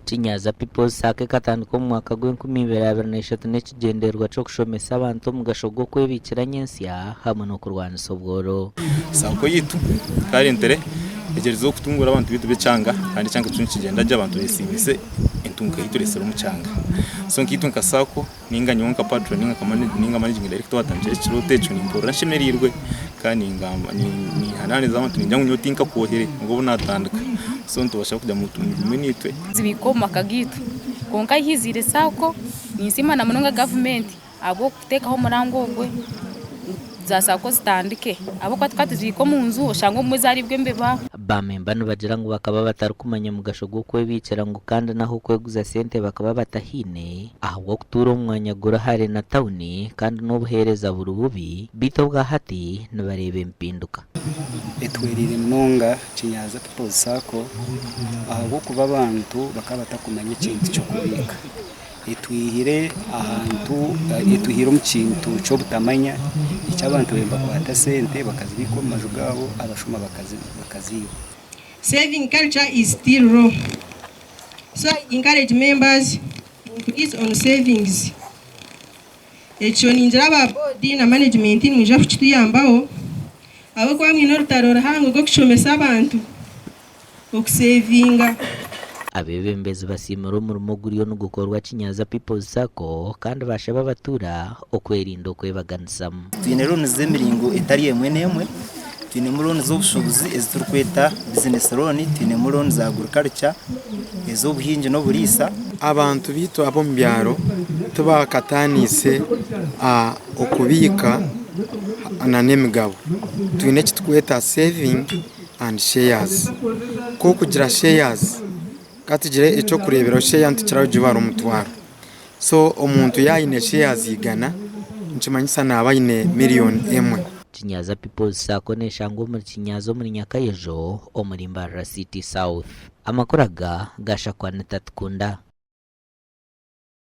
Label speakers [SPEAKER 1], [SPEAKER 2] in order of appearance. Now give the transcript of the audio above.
[SPEAKER 1] Kinyaza People's Sake katandika mu mwaka gw'2023 n'ekigenderwa cyo kushomesa abantu mu gashogo kwebikira nyensya hamwe no kurwanisa ubworo.
[SPEAKER 2] Sako yitu kari intere egerezo kutungura abantu bitu becanga kandi cyanga cy'ikigenda cy'abantu besibise intunga yituresera umucanga. So nkitu nkasako ninga nyonka patron ninga managing director watanje kirote cyo nimpora nshemerirwe kandi ingamba ni hanane z'abantu ninjya nyotinka kuohere ngo bunatandika. So ntubasha kujya mu minitwe
[SPEAKER 3] zibikoma kagitu konka hizire sako nisima na munonga government abo kutekaho murangogwe za sako zitandike abo kwatwati ziko mu nzu oshango mwe zari bwe mbeba
[SPEAKER 1] bamemba bagira ngo bakaba batari kumanya mu gashogo kwebikira ngo kandi naho kweguza sente bakaba batahine ahubwo kutura umwanya gura hare na tawuni kandi n'ubuhereza burububi bito bwa hati nabarebe mpinduka.
[SPEAKER 4] Etwerire mnonga Kinyaza People's Sako ahubwo kuba abantu bakaba batakumanya ikintu cyo kubika etwihire ahantu etwihire mu kintu cyo butamanya icyabantu bemba kwata sente bakazibika mu majugabo abashuma bakaziba.
[SPEAKER 5] Saving culture is still raw, so I encourage members increase on savings. Echo ninjira ba board na management mwija kuchituyambaho abo kwa mwino rutarora hango go kushomesa abantu okusavinga.
[SPEAKER 1] Abebembezi basimira umurimo guriyo no gukorwa Kinyaza People's Sako kandi bashaba batura okwerinda okwebaganisamo.
[SPEAKER 6] Twine rone z'emiringo etari emwe nemwe, twine murone z'obushobozi eziturukweta business loan, twine murone za agriculture ez'obuhingi no burisa.
[SPEAKER 7] Abantu bitu abo mu byaro tubakatanise okubika na nemigabo. Twine kitweta saving and shares. Ko kugira shares katugire icyo kurebera share ntukiraho jibara umutwaro. So omuntu yayine shares igana nchimanyisa nabayine million emwe.
[SPEAKER 1] Kinyaza People's Sako neshango muri Kinyazo muri Nyakayejo omurimba City South. Amakoraga gashakwa netatkunda.